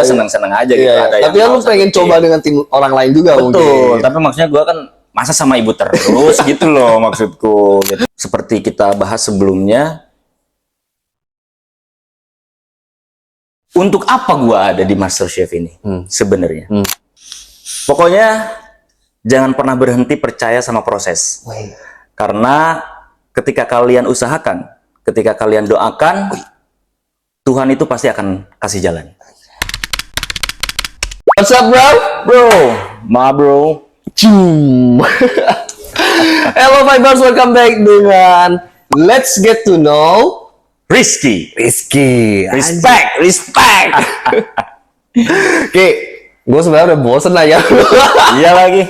seneng-seneng aja gitu. Iya, Ada tapi yang lu mau pengen satu coba tim. dengan tim orang lain juga Betul, mungkin. tapi maksudnya gue kan masa sama ibu terus gitu loh maksudku. Gitu. Seperti kita bahas sebelumnya, untuk apa gue ada di MasterChef ini sebenarnya? Pokoknya jangan pernah berhenti percaya sama proses. Karena ketika kalian usahakan, ketika kalian doakan, Tuhan itu pasti akan kasih jalan. What's up, bro? Bro. Cum. Hello Vibers, welcome back dengan Let's Get to Know Rizky. Respect. Oke, gue sebenarnya udah bosen lah ya. Iya lagi.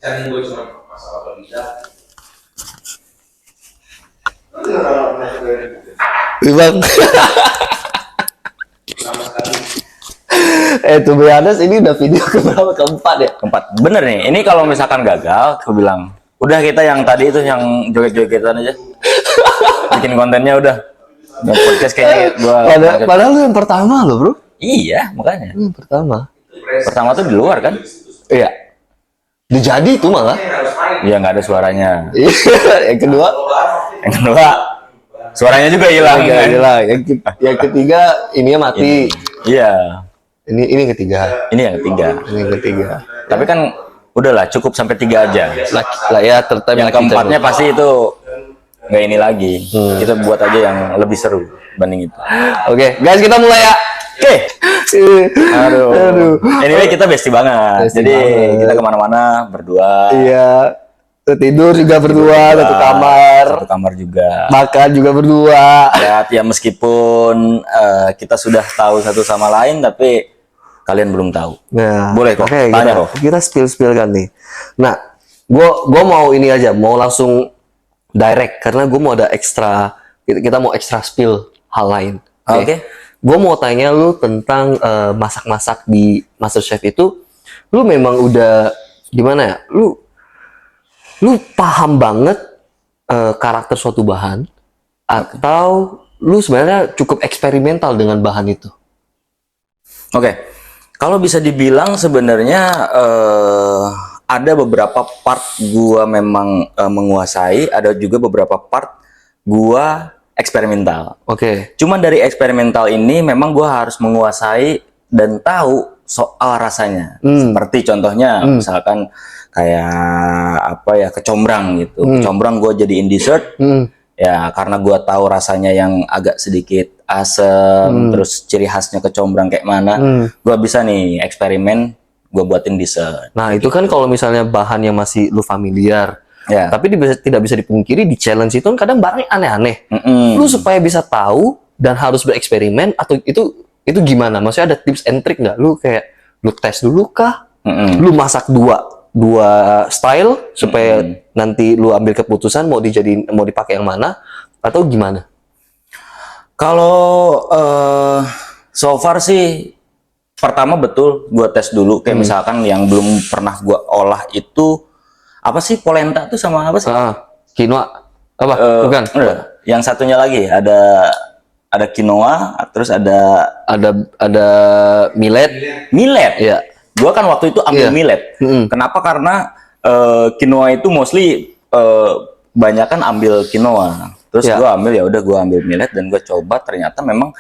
Cari gue cuma masalah berbeda. Bang. Sama sekali. To be honest, ini udah video keberapa? Keempat ya? Keempat. Bener nih, ini kalau misalkan gagal, aku bilang, udah kita yang tadi itu yang joget-jogetan aja. Bikin kontennya udah. Dan podcast kayaknya gua Padahal lu yang pertama loh, bro. Iya, makanya. Yang pertama. Pertama tuh di luar kan? Iya. Dijadi itu malah. Iya, nggak ada suaranya. Yang kedua, Yang kedua, suaranya juga hilang. kan? Yang ketiga, ininya mati. Iya, Ini yang ketiga. ini yang ketiga. Ini yang ketiga. Tapi kan udahlah, cukup sampai 3 aja. Lah ya, tertib Yang keempatnya pasti itu nggak ini lagi. Kita buat aja yang lebih seru banding itu. Oke, guys, kita mulai ya. Oke. Aduh. Anyway, kita bestie banget. Bestie Jadi banget. kita kemana-mana berdua. Iya. Tidur juga berdua, satu kamar. Satu kamar juga. Makan juga berdua. Ya meskipun kita sudah tahu satu sama lain, tapi kalian belum tahu. Nah, Boleh kok, oke, tanya kok. kita spill kan nih. Nah, gua mau ini aja, mau langsung direct karena gue mau ada ekstra, kita mau ekstra spill hal lain. Oke. Gue mau tanya lu tentang masak-masak di MasterChef itu, lu memang udah gimana ya? Lu paham banget karakter suatu bahan atau lu sebenarnya cukup eksperimental dengan bahan itu? Oke. Kalau bisa dibilang sebenarnya ada beberapa part gua memang menguasai, ada juga beberapa part gua eksperimental. Oke. Cuman dari eksperimental ini memang gua harus menguasai dan tahu soal rasanya. Seperti contohnya misalkan kayak apa ya, kecombrang gitu. Kecombrang gua jadiin dessert. Ya karena gua tahu rasanya yang agak sedikit asam, terus ciri khasnya kecombrang kayak mana, gua bisa nih eksperimen, gua buatin dessert. Nah, itu kan kalau misalnya bahan yang masih lu familiar. Ya. Tapi tidak bisa dipungkiri di challenge itu kan kadang barangnya aneh-aneh. Lu supaya bisa tahu dan harus bereksperimen atau itu gimana? Maksudnya ada tips and trick nggak? Lu kayak lu tes dulu kah? Lu masak dua style supaya nanti lu ambil keputusan mau dipakai yang mana atau gimana? Kalau so far sih pertama betul gua tes dulu kayak misalkan yang belum pernah gua olah itu apa sih, polenta tuh sama apa sih? Quinoa apa? Bukan. Yang satunya lagi ada quinoa, terus ada millet. millet. Iya. Gua kan waktu itu ambil Iya. millet. Kenapa? Karena quinoa itu mostly banyakan ambil quinoa. Terus Iya. gua ambil millet dan gua coba, ternyata memang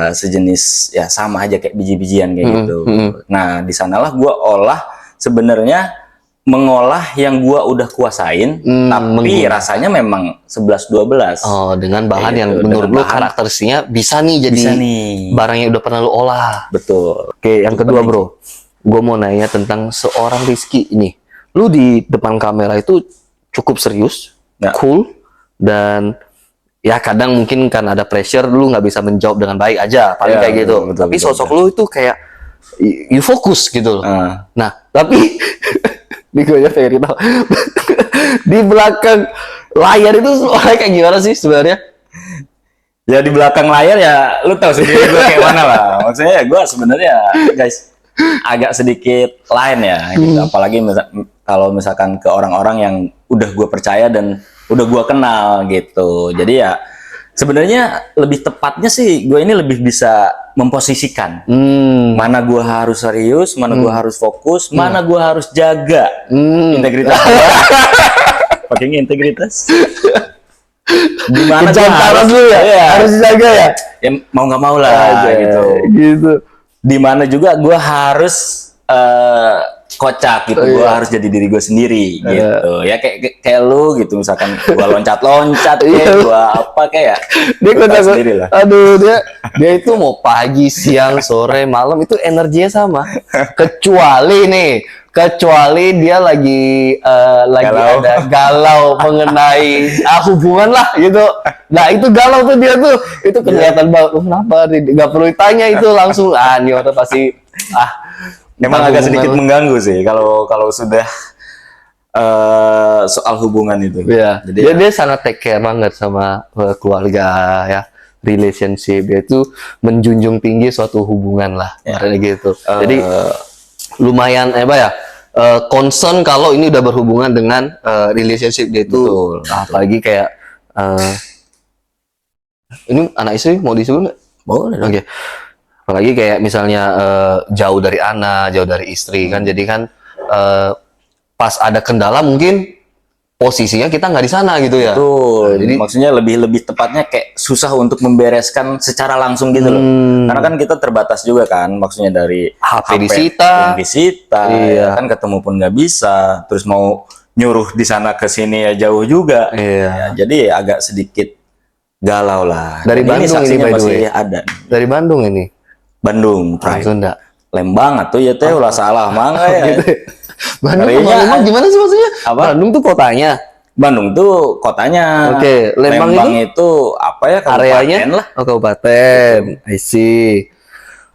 sejenis ya, sama aja kayak biji-bijian kayak gitu. Nah, di sanalah gua olah sebenarnya, mengolah yang gua udah kuasain, tapi rasanya memang 11-12. Oh, dengan bahan Kayak yang gitu, menurut dengan lu bahan. karakteristiknya bisa nih jadi Bisa nih. barang yang udah pernah lu olah. Betul. Oke, yang kedua, bro, gue mau nanya tentang seorang Rizky ini. Lu di depan kamera itu cukup serius, Ya. cool, dan ya kadang mungkin kan ada pressure, lu nggak bisa menjawab dengan baik aja, paling Ya, kayak gitu. betul, Tapi betul, sosok lu itu kayak you fokus gitu loh. Ah. Nah, tapi di gue aja pengen tahu di belakang layar itu orangnya kayak gimana sih sebenarnya? Ya di belakang layar ya lu tahu sendiri gue kayak mana lah. Maksudnya gue sebenarnya guys agak sedikit lain ya gitu. Apalagi kalau misalkan ke orang-orang yang udah gue percaya dan udah gue kenal gitu. Jadi ya Sebenarnya lebih tepatnya sih gue ini lebih bisa memposisikan mana gue harus serius, mana gue harus fokus, mana gue harus jaga integritas gue. Pakai integritas. Di mana gue harus dulu ya, harus dijaga ya. Ya mau nggak mau lah gitu. Di mana juga gue harus kocak gitu, gue harus jadi diri gue sendiri gitu. Ya kayak lu gitu, misalkan gue loncat kayak gue apa kayak dia kocak sendiri lah. Aduh, dia itu mau pagi, siang, sore, malam itu energinya sama. Kecuali dia lagi Galau. ada galau mengenai hubungan lah gitu. Nah itu galau tuh dia tuh, itu kelihatan banget. Kenapa? Nggak perlu ditanya itu langsung. Ini orang pasti Memang agak sedikit mengganggu sih kalau sudah soal hubungan itu. Iya. Jadi Dia sangat take care banget sama keluarga ya, relationship. Dia itu menjunjung tinggi suatu hubungan lah, kayak gitu. Jadi lumayan concern kalau ini udah berhubungan dengan relationship dia itu. Apalagi kayak ini anak istri mau disebut nggak? boleh. Oke. Apalagi kayak misalnya jauh dari anak, jauh dari istri kan, jadi kan pas ada kendala mungkin posisinya kita nggak di sana gitu ya. Betul. Jadi maksudnya lebih tepatnya kayak susah untuk membereskan secara langsung gitu loh. Karena kan kita terbatas juga kan, maksudnya dari HP disita, ya kan ketemu pun nggak bisa. Terus mau nyuruh di sana ke sini ya jauh juga. Ya, jadi agak sedikit galau lah. Dari Dan Bandung ini saksinya by the masih way. ada. Dari Bandung ini. Bandung, Prai. Sunda. Lembang atau ya teh ulah salah mangga ya. Bandung Kayaknya Lembang gimana sih maksudnya? Apa? Bandung tuh kotanya. Bandung tuh kotanya. Oke, Lembang itu apa ya, kabupaten areanya lah. Oh, kabupaten. I see.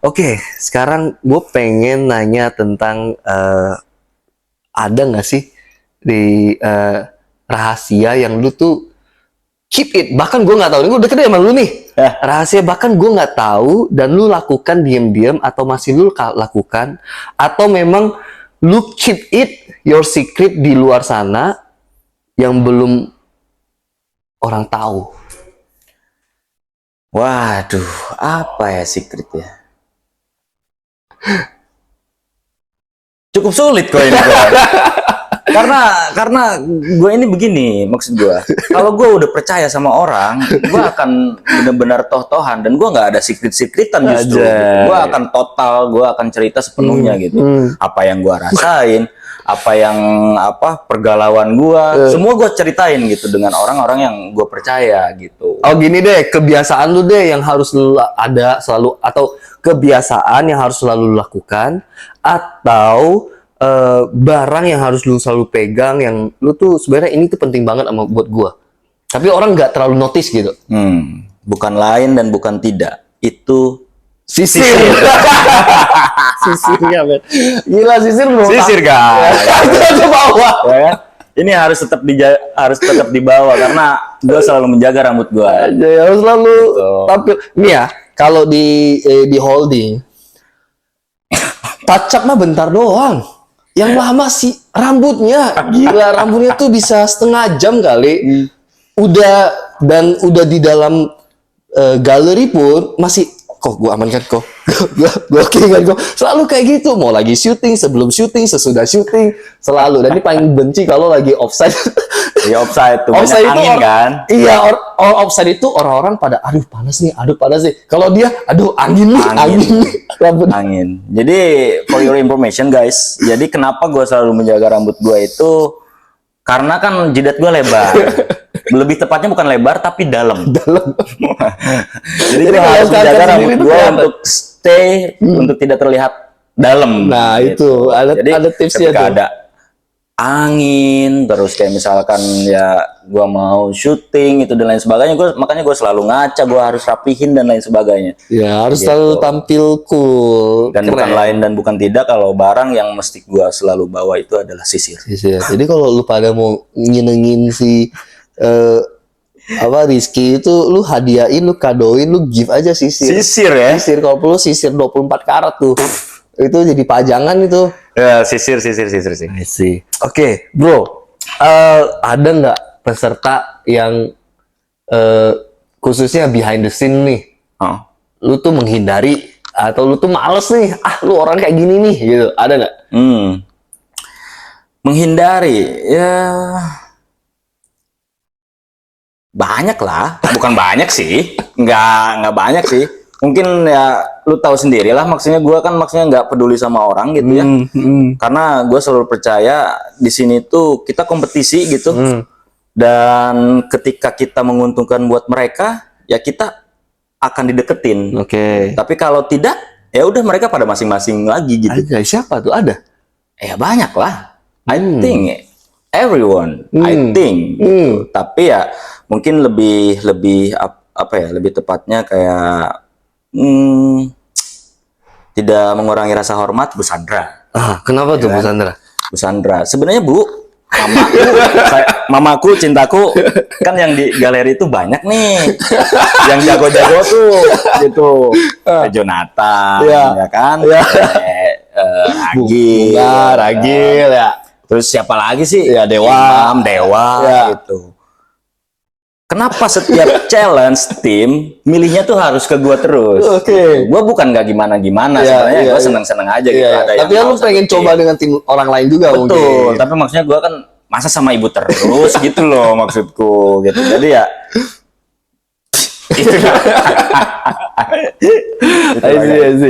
Oke, sekarang gue pengen nanya tentang ada nggak sih di rahasia yang lu tuh keep it, bahkan gue nggak tahu, ini gue deket sama lu nih, rahasia bahkan gue nggak tahu dan lu lakukan diam-diam atau masih lu lakukan, atau memang lu keep it your secret di luar sana yang belum orang tahu. Waduh, apa ya secret ya? Cukup sulit kok ini. karena gue ini begini, maksud gue, kalau gue udah percaya sama orang, gue akan benar-benar toh-tohan, dan gue nggak ada secret-secretan justru. Gue akan total, gue akan cerita sepenuhnya gitu. Apa yang gue rasain, pergalauan gue, semua gue ceritain gitu dengan orang-orang yang gue percaya gitu. Oh gini deh, kebiasaan lu deh yang harus lu ada selalu, atau kebiasaan yang harus selalu lu lakukan, atau barang yang harus lu selalu pegang yang lu tuh sebenarnya ini tuh penting banget buat gua. Tapi orang nggak terlalu notice gitu. Bukan lain dan bukan tidak. Itu sisir. Sisirnya, men. Gila sisir bro. Sisir, guys. Itu bawah. Ya, ini harus tetap dibawa karena gua selalu menjaga rambut gua. Ya, harus selalu tampil. Nih ya, kalau di holding touch up mah bentar doang. Yang lama sih rambutnya, gila rambutnya tuh bisa setengah jam kali. Udah di dalam galeri pun masih kok gua amankan kok. gua kan kok. Selalu kayak gitu, mau lagi syuting, sebelum syuting, sesudah syuting, selalu. Dan ini paling benci kalau lagi offside. Ya offside tuh offside banyak angin kan? Iya, offside itu orang-orang pada aduh panas nih. Kalau dia aduh angin nih. Angin. Jadi for your information guys, jadi kenapa gue selalu menjaga rambut gue itu karena kan jidat gue lebar. Lebih tepatnya bukan lebar tapi dalam. Jadi gue harus menjaga rambut gue untuk stay, untuk tidak terlihat dalam. Nah gitu. itu ada tipsnya tuh. Ada angin, terus kayak misalkan ya gue mau syuting itu dan lain sebagainya, makanya gue selalu ngaca, gue harus rapihin dan lain sebagainya. Ya harus selalu tampil cool. Dan bukan lain dan bukan tidak, kalau barang yang mesti gue selalu bawa itu adalah sisir. Jadi kalau lu pada mau nyenengin si Rizky itu, lu hadiahin, lu kadoin, lu give aja sisir. Sisir ya? Sisir, kalau perlu sisir 24 karat tuh. Itu jadi pajangan itu. Ya, sisir sih. I see. Oke, bro. Ada nggak peserta yang khususnya behind the scene nih, Oh. lu tuh menghindari atau lu tuh males nih, lu orang kayak gini nih, gitu, ada nggak? Menghindari ya banyak lah, bukan banyak sih, nggak banyak sih. Mungkin ya lu tahu sendiri lah, maksudnya gue kan maksudnya nggak peduli sama orang gitu ya, karena gue selalu percaya di sini tuh kita kompetisi gitu, dan ketika kita menguntungkan buat mereka ya kita akan dideketin. Oke. Tapi kalau tidak ya udah mereka pada masing-masing lagi gitu. Ada siapa tuh ada? Ya banyak lah. I think everyone. I think. Gitu. Tapi ya mungkin lebih apa ya? Lebih tepatnya kayak tidak mengurangi rasa hormat Bu Sandra. Kenapa tuh Bu Sandra? Bu Sandra. Sebenarnya Bu, mamaku, cintaku, kan yang di galeri itu banyak nih. Yang jago-jago tuh gitu. Jonathan, ya kan? Agil, Ragil ya. Terus siapa lagi sih? Ya, Dewa. Dewa gitu. Kenapa setiap challenge tim milihnya tuh harus ke gua terus? Oke. Gua bukan nggak gimana-gimana, sebenarnya gua seneng-seneng aja gitu. Ada Tapi yang lu pengen coba dengan tim orang lain juga betul, mungkin. tapi maksudnya gua kan masa sama ibu terus gitu loh maksudku gitu. Jadi ya itu.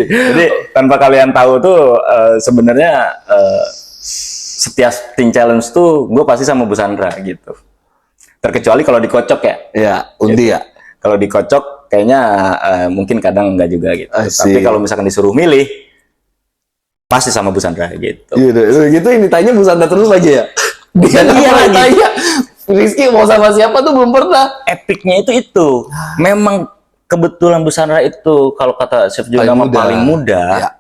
Jadi tanpa kalian tahu tuh sebenarnya setiap tim challenge tuh gue pasti sama Bu Sandra gitu. Terkecuali kalau dikocok ya. Ya, undi ya. Kalau dikocok kayaknya mungkin kadang enggak juga gitu. Tapi kalau misalkan disuruh milih pasti sama Bu Sandra gitu. Gitu ini tanya Bu Sandra terus aja ya. Dia lagi tanya. Rizky mau sama siapa tuh belum pernah. Epicnya itu. Memang kebetulan Bu Sandra itu kalau kata Chef Jun nama paling muda. Ya.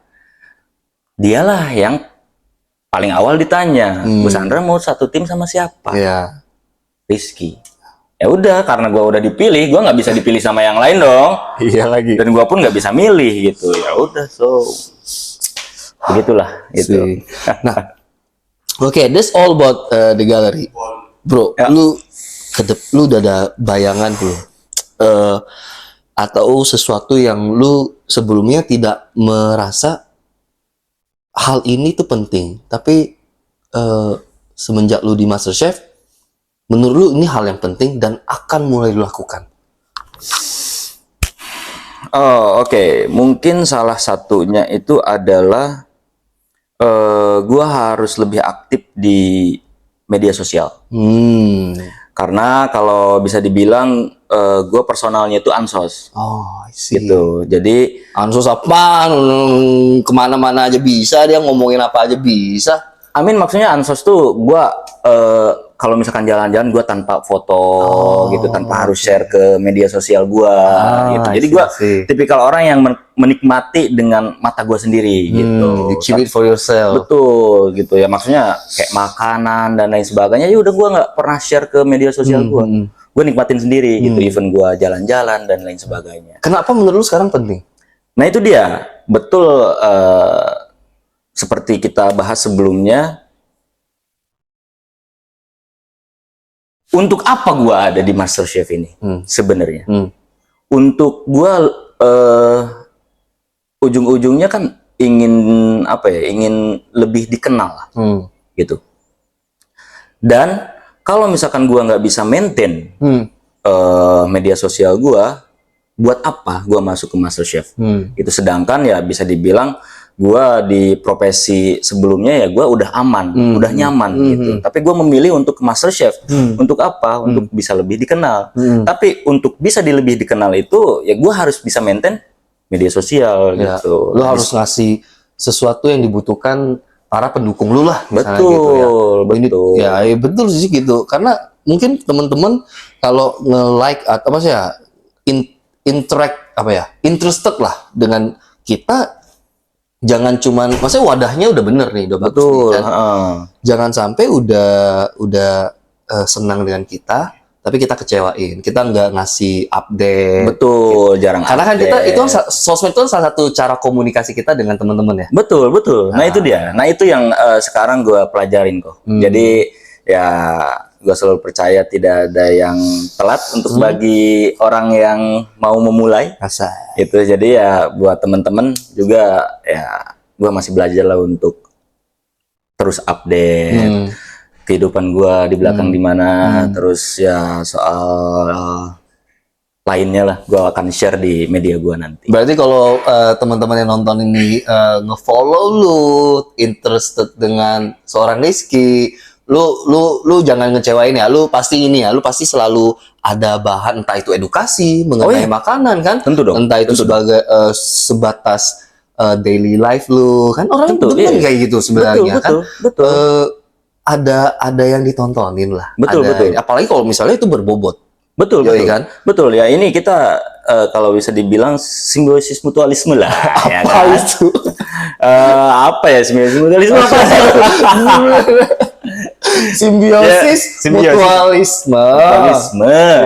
Dialah yang paling awal ditanya. Bu Sandra mau satu tim sama siapa? Iya. Rizky. Ya udah, karena gua udah dipilih, gua nggak bisa dipilih sama yang lain dong. Iya lagi. Dan gua pun nggak bisa milih gitu. Ya udah, so begitulah gitu. Nah, that's all about the gallery, bro. Ya. Lu udah ada bayangan belum? Atau sesuatu yang lu sebelumnya tidak merasa hal ini tuh penting, tapi semenjak lu di MasterChef, menurut lu ini hal yang penting dan akan mulai dilakukan? Oh, oke. Mungkin salah satunya itu adalah gua harus lebih aktif di media sosial. Karena kalau bisa dibilang gua personalnya itu ansos. Oh, I see. Gitu. Jadi ansos apaan? Kemana-mana aja bisa, dia ngomongin apa aja bisa. Amin, maksudnya ansos tuh gua kalau misalkan jalan-jalan gue tanpa foto gitu, tanpa harus share ke media sosial gue gitu. Jadi gue tipikal orang yang menikmati dengan mata gue sendiri gitu. You keep it for yourself. Betul gitu ya, maksudnya kayak makanan dan lain sebagainya. Ya udah gue nggak pernah share ke media sosial gue. Gue nikmatin sendiri gitu, even gue jalan-jalan dan lain sebagainya. Kenapa menurut lu sekarang penting? Nah itu dia, betul seperti kita bahas sebelumnya. Untuk apa gua ada di MasterChef ini sebenarnya? Untuk gua ujung-ujungnya kan ingin apa ya? Ingin lebih dikenal lah, gitu. Dan kalau misalkan gua nggak bisa maintain media sosial gua, buat apa gua masuk ke MasterChef? Itu sedangkan ya bisa dibilang gua di profesi sebelumnya ya gua udah aman, udah nyaman gitu. Tapi gua memilih untuk ke MasterChef. Untuk apa? Untuk bisa lebih dikenal. Tapi untuk bisa lebih dikenal itu ya gua harus bisa maintain media sosial gitu. Lu harus ngasih sesuatu yang dibutuhkan para pendukung lu lah. Betul, gitu ya. betul. Ya, betul sih gitu. Karena mungkin teman-teman kalau nge-like atau apa sih ya, interact apa ya, interested lah dengan kita. Jangan cuman, maksudnya wadahnya udah bener nih, udah bagus nih, kan? Jangan sampai udah senang dengan kita, tapi kita kecewain, kita nggak ngasih update. Betul, gitu. Jarang. Karena kan kita itu sosmed itu salah satu cara komunikasi kita dengan teman-teman ya. Betul. Nah itu dia. Nah itu yang sekarang gue pelajarin kok. Jadi ya gua selalu percaya tidak ada yang telat untuk bagi orang yang mau memulai. Itu jadi ya buat teman-teman juga ya gua masih belajar lah untuk terus update kehidupan gua di belakang di mana, terus ya soal lainnya lah gua akan share di media gua nanti. Berarti kalau teman-teman yang nonton ini nge-follow lu, interested dengan seorang Rizky, lu jangan ngecewain ya. Lu pasti ini ya, lu pasti selalu ada bahan, entah itu edukasi mengenai makanan kan, Tentu dong. entah itu sebagai sebatas daily life lu kan, orang demen kayak gitu sebenarnya kan. Betul. Ada yang ditontonin lah. Betul. Apalagi kalau misalnya itu berbobot. Betul kan? Betul ya, ini kita kalau bisa dibilang simbiosis mutualisme lah. Ya Apa kan? itu? Apa ya simbiosis mutualisme apa sih? Simbiosis mutualisme.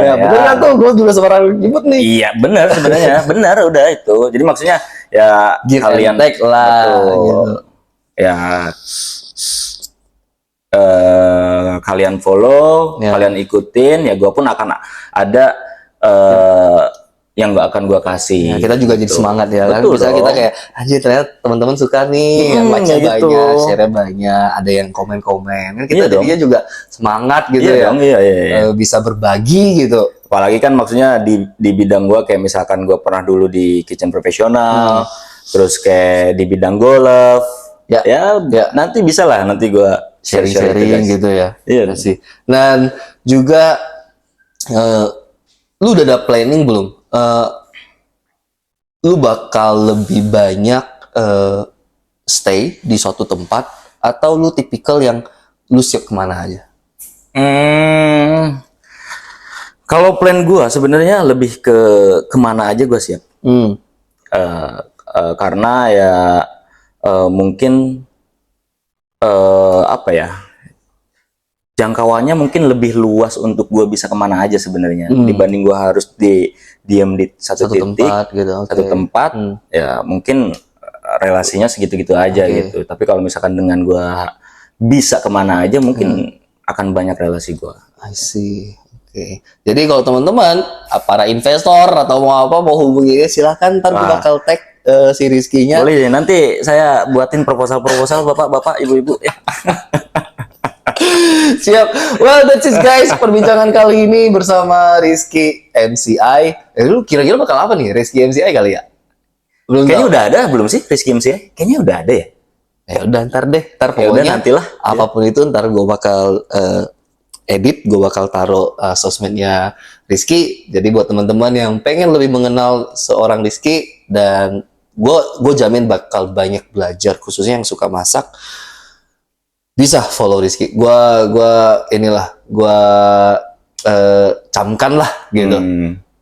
Ya, bener nggak tuh? Gue juga seorang nyebut nih. Iya benar sebenarnya, benar udah itu. Jadi maksudnya ya Give kalian and take lah. betul. Gitu. Ya kalian follow, kalian ikutin, ya gue pun akan ada yang gak akan gue kasih. Ya, kita juga jadi semangat ya kan. Betul Misalnya kita dong. kayak anjir ternyata teman-teman suka nih, yang baca ya gitu. banyak, share banyak, ada yang komen-komen. Kan kita Iya dong. jadinya juga semangat gitu Iya ya. dong, iya. Bisa berbagi gitu. Apalagi kan maksudnya di bidang gue kayak misalkan gue pernah dulu di kitchen profesional, terus kayak di bidang golf. Ya, nanti bisa lah nanti gue sharing-sharing gitu ya. Iya sih. Dan juga lu udah ada planning belum? Lu bakal lebih banyak stay di suatu tempat atau lu tipikal yang lu siap kemana aja? Kalau plan gue sebenarnya lebih ke kemana aja gue siap. Karena ya mungkin apa ya, jangkauannya mungkin lebih luas untuk gue bisa kemana aja sebenarnya dibanding gue harus diam di satu titik, tempat gitu. satu tempat. Ya mungkin relasinya segitu-gitu aja gitu. Tapi kalau misalkan dengan gue bisa kemana aja mungkin akan banyak relasi gue. I see. Oke. Jadi kalau teman-teman para investor atau mau apa mau hubungi dia silakan, ntar gue bakal tag si Rizky-nya. Boleh deh, nanti saya buatin proposal bapak-bapak, ibu-ibu ya. Siap. Well, that's it guys. Perbincangan kali ini bersama Rizky MCI. Lu kira-kira bakal apa nih Rizky MCI kali ya? Belum Kayaknya tahu. udah ada belum sih Rizky MCI? Kayaknya udah ada ya. Ya udah ntar deh. Ntar Ya udah pokoknya nantilah. apapun itu ntar gue bakal edit, gue bakal taruh sosmednya Rizky. Jadi buat teman-teman yang pengen lebih mengenal seorang Rizky, dan gue jamin bakal banyak belajar, khususnya yang suka masak, bisa follow Rizky. Gua camkan lah gitu.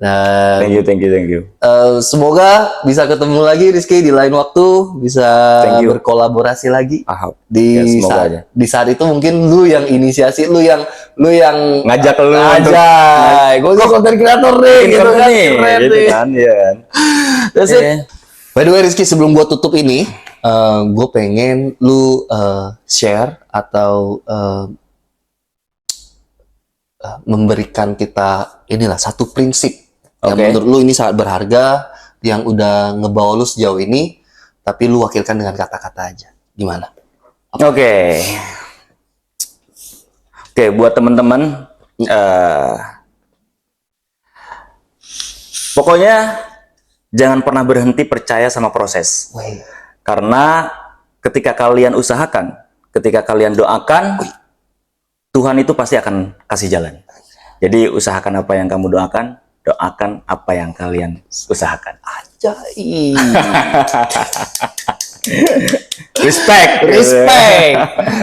Dan Thank you. semoga bisa ketemu lagi Rizky di lain waktu, bisa berkolaborasi lagi. Ya, semoga aja. Di saat itu mungkin lu yang inisiasi, lu yang Ngajak lu gue konten kreator nih gitu kan, keren gitu nih. kan, ya kan. That's it. By the way Rizky, sebelum gue tutup ini, gue pengen lu share atau memberikan kita inilah satu prinsip yang menurut lu ini sangat berharga, yang udah ngebawa lu sejauh ini, tapi lu wakilkan dengan kata-kata aja. Gimana? Oke, buat teman-teman, pokoknya jangan pernah berhenti percaya sama proses. Karena ketika kalian usahakan, ketika kalian doakan, Tuhan itu pasti akan kasih jalan. Jadi usahakan apa yang kamu doakan, doakan apa yang kalian usahakan. Ajaib. Respect.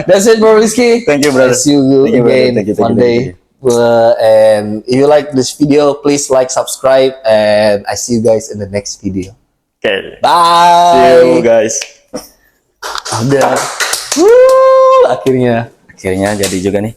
That's it, bro, Rizky. Thank you, brother. See you Thank you, brother. again Thank you. one day. And if you like this video, please like, subscribe, and I see you guys in the next video. Okay. Bye. See you guys. Udah. Akhirnya Akhirnya jadi juga nih.